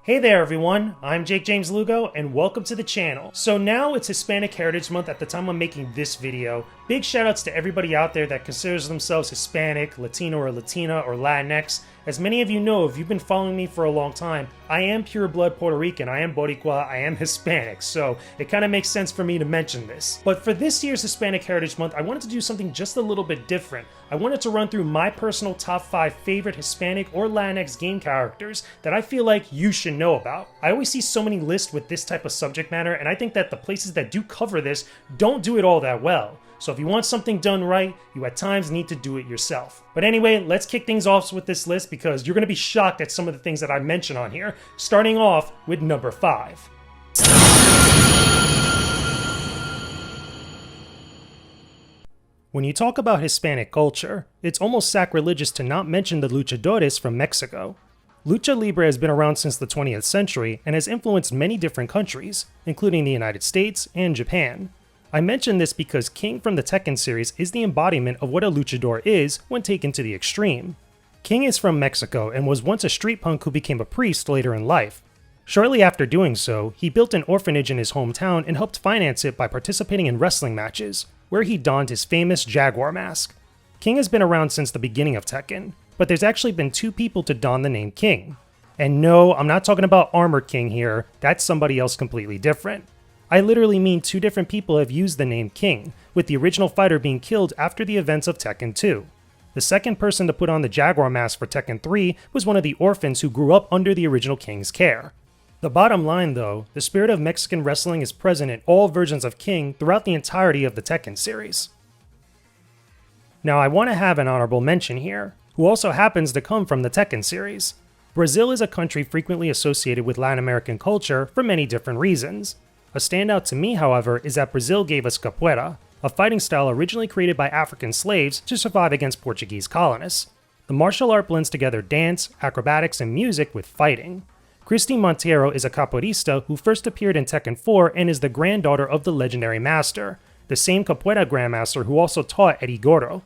Hey there everyone, I'm Jakejames Lugo and welcome to the channel. So now it's Hispanic Heritage Month at the time I'm making this video. Big shoutouts to everybody out there that considers themselves Hispanic, Latino or Latina or Latinx. As many of you know, if you've been following me for a long time, I am pure blood Puerto Rican, I am Boricua, I am Hispanic, so it kind of makes sense for me to mention this. But for this year's Hispanic Heritage Month, I wanted to do something just a little bit different. I wanted to run through my personal top 5 favorite Hispanic or Latinx game characters that I feel like you should know about. I always see so many lists with this type of subject matter, and I think that the places that do cover this don't do it all that well. So if you want something done right, you at times need to do it yourself. But anyway, let's kick things off with this list because you're going to be shocked at some of the things that I mention on here, starting off with number 5. When you talk about Hispanic culture, it's almost sacrilegious to not mention the luchadores from Mexico. Lucha Libre has been around since the 20th century and has influenced many different countries, including the United States and Japan. I mention this because King from the Tekken series is the embodiment of what a luchador is when taken to the extreme. King is from Mexico and was once a street punk who became a priest later in life. Shortly after doing so, he built an orphanage in his hometown and helped finance it by participating in wrestling matches, where he donned his famous jaguar mask. King has been around since the beginning of Tekken, but there's actually been 2 people to don the name King. And no, I'm not talking about Armored King here, that's somebody else completely different. I literally mean 2 different people have used the name King, with the original fighter being killed after the events of Tekken 2. The second person to put on the jaguar mask for Tekken 3 was one of the orphans who grew up under the original King's care. The bottom line though, the spirit of Mexican wrestling is present in all versions of King throughout the entirety of the Tekken series. Now I want to have an honorable mention here, who also happens to come from the Tekken series. Brazil is a country frequently associated with Latin American culture for many different reasons. A standout to me, however, is that Brazil gave us capoeira, a fighting style originally created by African slaves to survive against Portuguese colonists. The martial art blends together dance, acrobatics, and music with fighting. Christy Montero is a capoeirista who first appeared in Tekken 4 and is the granddaughter of the legendary master, the same capoeira grandmaster who also taught Eddie Gordo.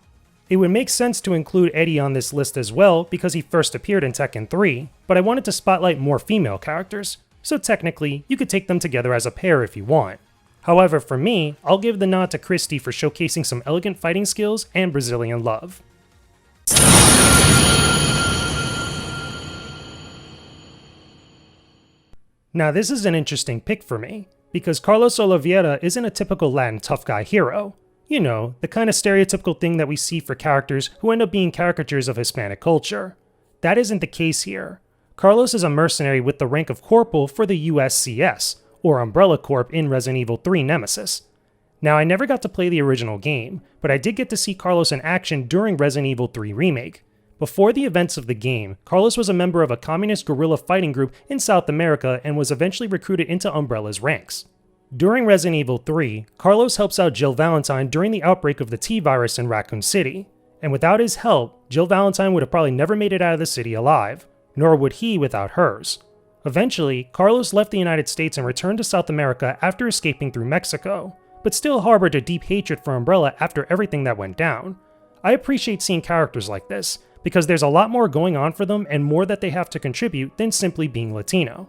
It would make sense to include Eddie on this list as well because he first appeared in Tekken 3, but I wanted to spotlight more female characters, so technically you could take them together as a pair if you want. However, for me, I'll give the nod to Christy for showcasing some elegant fighting skills and Brazilian love. Now this is an interesting pick for me, because Carlos Oliveira isn't a typical Latin tough guy hero. You know, the kind of stereotypical thing that we see for characters who end up being caricatures of Hispanic culture. That isn't the case here. Carlos is a mercenary with the rank of Corporal for the USCS, or Umbrella Corp in Resident Evil 3 Nemesis. Now I never got to play the original game, but I did get to see Carlos in action during Resident Evil 3 Remake. Before the events of the game, Carlos was a member of a communist guerrilla fighting group in South America and was eventually recruited into Umbrella's ranks. During Resident Evil 3, Carlos helps out Jill Valentine during the outbreak of the T-Virus in Raccoon City, and without his help, Jill Valentine would have probably never made it out of the city alive, nor would he without hers. Eventually, Carlos left the United States and returned to South America after escaping through Mexico, but still harbored a deep hatred for Umbrella after everything that went down. I appreciate seeing characters like this, because there's a lot more going on for them and more that they have to contribute than simply being Latino.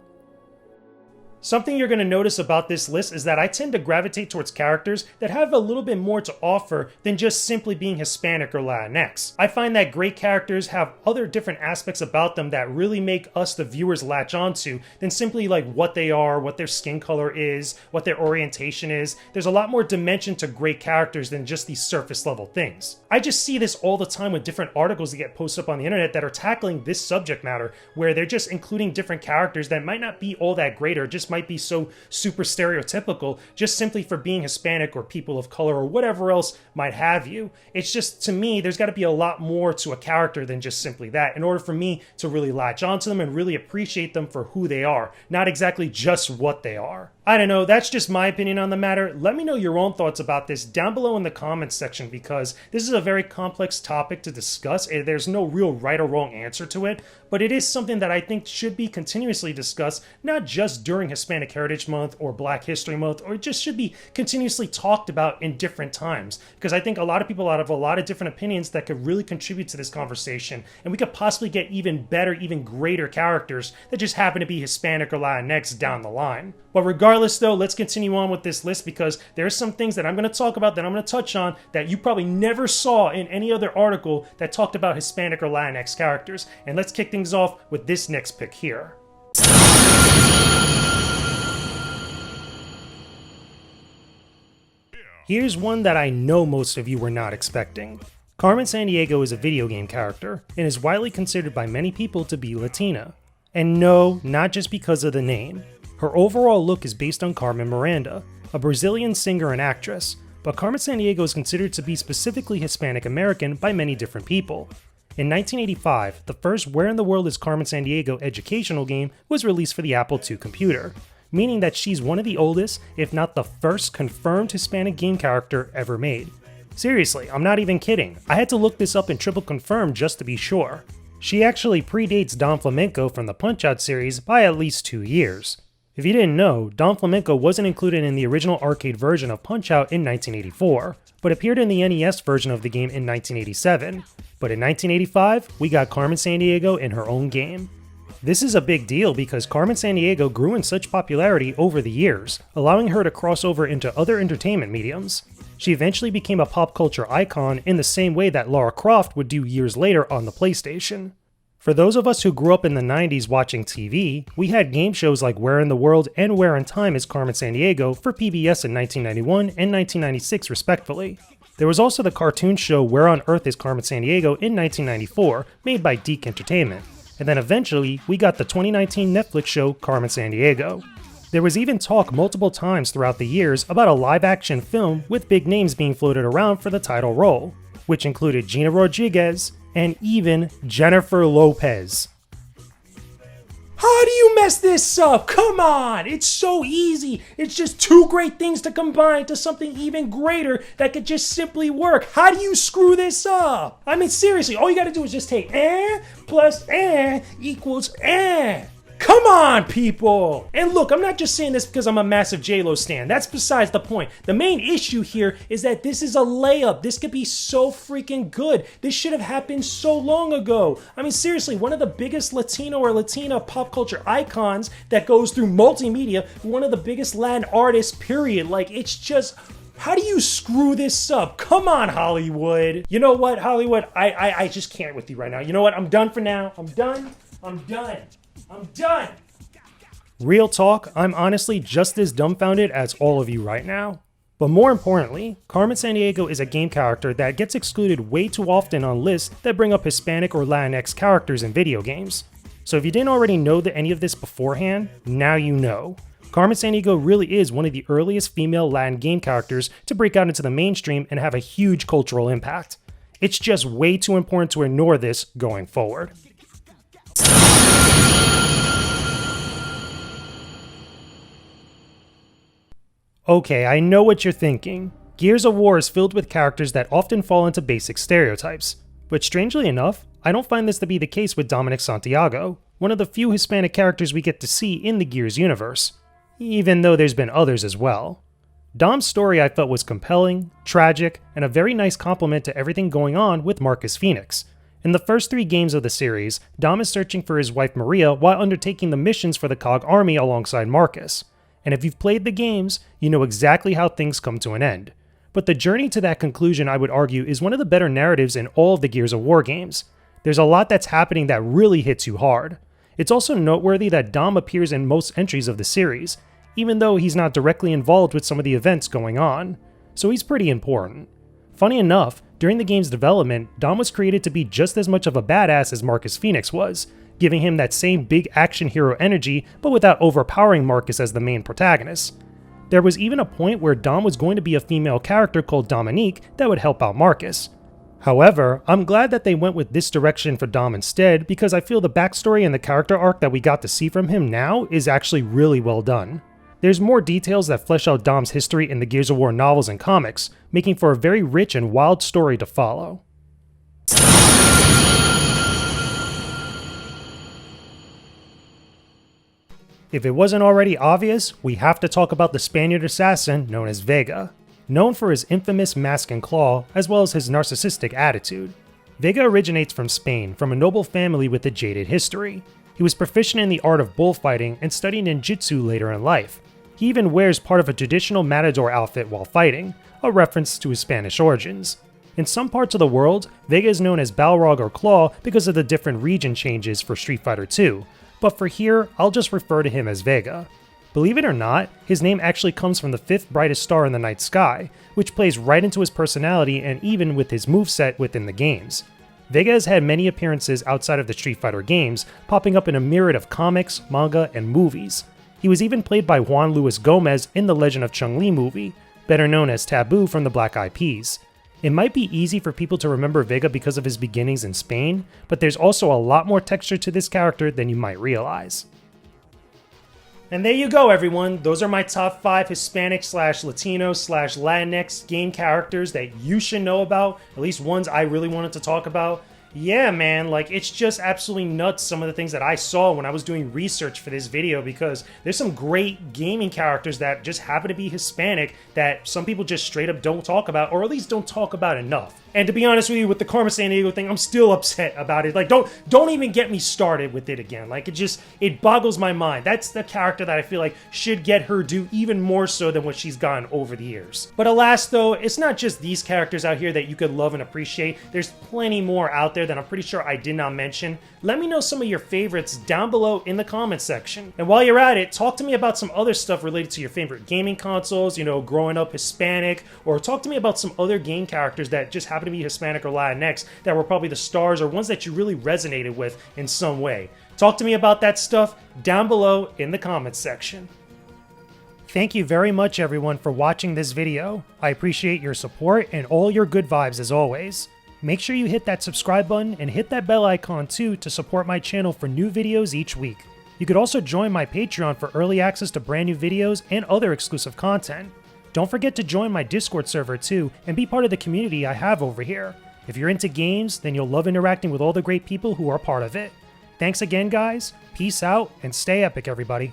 Something you're going to notice about this list is that I tend to gravitate towards characters that have a little bit more to offer than just simply being Hispanic or Latinx. I find that great characters have other different aspects about them that really make us, the viewers, latch onto than simply like what they are, what their skin color is, what their orientation is. There's a lot more dimension to great characters than just these surface level things. I just see this all the time with different articles that get posted up on the internet that are tackling this subject matter, where they're just including different characters that might not be all that great or just might be so super stereotypical just simply for being Hispanic or people of color or whatever else might have you. It's just, to me, there's got to be a lot more to a character than just simply that in order for me to really latch onto them and really appreciate them for who they are, not exactly just what they are. I don't know, that's just my opinion on the matter. Let me know your own thoughts about this down below in the comments section, because this is a very complex topic to discuss and there's no real right or wrong answer to it, but it is something that I think should be continuously discussed, not just during Hispanic Heritage Month or Black History Month, or it just should be continuously talked about in different times, because I think a lot of people have a lot of different opinions that could really contribute to this conversation, and we could possibly get even better, even greater characters that just happen to be Hispanic or Latinx down the line. But regardless though, let's continue on with this list, because there's some things that I'm going to talk about, that I'm going to touch on, that you probably never saw in any other article that talked about Hispanic or Latinx characters. And let's kick things off with this next pick here. Here's one that I know most of you were not expecting. Carmen Sandiego is a video game character, and is widely considered by many people to be Latina. And no, not just because of the name. Her overall look is based on Carmen Miranda, a Brazilian singer and actress, but Carmen Sandiego is considered to be specifically Hispanic American by many different people. In 1985, the first Where in the World is Carmen Sandiego educational game was released for the Apple II computer, meaning that she's one of the oldest, if not the first confirmed Hispanic game character ever made. Seriously, I'm not even kidding. I had to look this up and triple confirm just to be sure. She actually predates Don Flamenco from the Punch-Out series by at least 2 years. If you didn't know, Don Flamenco wasn't included in the original arcade version of Punch-Out in 1984, but appeared in the NES version of the game in 1987. But in 1985, we got Carmen Sandiego in her own game. This is a big deal because Carmen Sandiego grew in such popularity over the years, allowing her to cross over into other entertainment mediums. She eventually became a pop culture icon in the same way that Lara Croft would do years later on the PlayStation. For those of us who grew up in the 90s watching TV, we had game shows like Where in the World and Where in Time is Carmen Sandiego for PBS in 1991 and 1996 respectively. There was also the cartoon show Where on Earth is Carmen Sandiego in 1994, made by Deke Entertainment. And then eventually, we got the 2019 Netflix show Carmen Sandiego. There was even talk multiple times throughout the years about a live-action film with big names being floated around for the title role, which included Gina Rodriguez and even Jennifer Lopez. How do you mess this up? Come on! It's so easy! It's just two great things to combine to something even greater that could just simply work. How do you screw this up? I mean, seriously, all you gotta do is just take plus equals Come on, people! And look, I'm not just saying this because I'm a massive J-Lo stan. That's besides the point. The main issue here is that this is a layup. This could be so freaking good. This should have happened so long ago. I mean, seriously, one of the biggest Latino or Latina pop culture icons that goes through multimedia, one of the biggest Latin artists, period. Like, it's just... How do you screw this up? Come on, Hollywood. You know what, Hollywood? I just can't with you right now. You know what? I'm done for now. I'm done. Real talk, I'm honestly just as dumbfounded as all of you right now. But more importantly, Carmen Sandiego is a game character that gets excluded way too often on lists that bring up Hispanic or Latinx characters in video games. So if you didn't already know any of this beforehand, now you know. Carmen Sandiego really is one of the earliest female Latin game characters to break out into the mainstream and have a huge cultural impact. It's just way too important to ignore this going forward. Okay, I know what you're thinking. Gears of War is filled with characters that often fall into basic stereotypes. But strangely enough, I don't find this to be the case with Dominic Santiago, one of the few Hispanic characters we get to see in the Gears universe. Even though there's been others as well. Dom's story I felt was compelling, tragic, and a very nice compliment to everything going on with Marcus Phoenix. In the first 3 games of the series, Dom is searching for his wife Maria while undertaking the missions for the COG army alongside Marcus. And if you've played the games, you know exactly how things come to an end. But the journey to that conclusion, I would argue, is one of the better narratives in all of the Gears of War games. There's a lot that's happening that really hits you hard. It's also noteworthy that Dom appears in most entries of the series, even though he's not directly involved with some of the events going on. So he's pretty important. Funny enough, during the game's development, Dom was created to be just as much of a badass as Marcus Phoenix was, giving him that same big action hero energy, but without overpowering Marcus as the main protagonist. There was even a point where Dom was going to be a female character called Dominique that would help out Marcus. However, I'm glad that they went with this direction for Dom instead, because I feel the backstory and the character arc that we got to see from him now is actually really well done. There's more details that flesh out Dom's history in the Gears of War novels and comics, making for a very rich and wild story to follow. If it wasn't already obvious, we have to talk about the Spaniard assassin known as Vega. Known for his infamous mask and claw, as well as his narcissistic attitude. Vega originates from Spain, from a noble family with a jaded history. He was proficient in the art of bullfighting and studied ninjutsu later in life. He even wears part of a traditional matador outfit while fighting, a reference to his Spanish origins. In some parts of the world, Vega is known as Balrog or Claw because of the different region changes for Street Fighter II, but for here, I'll just refer to him as Vega. Believe it or not, his name actually comes from the 5th brightest star in the night sky, which plays right into his personality and even with his moveset within the games. Vega has had many appearances outside of the Street Fighter games, popping up in a myriad of comics, manga, and movies. He was even played by Juan Luis Gomez in the Legend of Chun-Li movie, better known as Taboo from the Black Eyed Peas. It might be easy for people to remember Vega because of his beginnings in Spain, but there's also a lot more texture to this character than you might realize. And there you go, everyone. Those are my top 5 Hispanic/Latino/Latinx game characters that you should know about, at least ones I really wanted to talk about. Yeah, man, like, it's just absolutely nuts some of the things that I saw when I was doing research for this video, because there's some great gaming characters that just happen to be Hispanic that some people just straight up don't talk about, or at least don't talk about enough. And to be honest with you, with the Carmen Sandiego thing, I'm still upset about it. Like, don't even get me started with it again. Like, it boggles my mind. That's the character that I feel like should get her due even more so than what she's gotten over the years. But alas, though, it's not just these characters out here that you could love and appreciate. There's plenty more out there that I'm pretty sure I did not mention. Let me know some of your favorites down below in the comments section. And while you're at it, talk to me about some other stuff related to your favorite gaming consoles, you know, growing up Hispanic, or talk to me about some other game characters that just happen to be Hispanic or Latinx that were probably the stars or ones that you really resonated with in some way. Talk to me about that stuff down below in the comments section. Thank you very much, everyone, for watching this video. I appreciate your support and all your good vibes as always. Make sure you hit that subscribe button and hit that bell icon too to support my channel for new videos each week. You could also join my Patreon for early access to brand new videos and other exclusive content. Don't forget to join my Discord server too and be part of the community I have over here. If you're into games, then you'll love interacting with all the great people who are part of it. Thanks again, guys. Peace out and stay epic, everybody.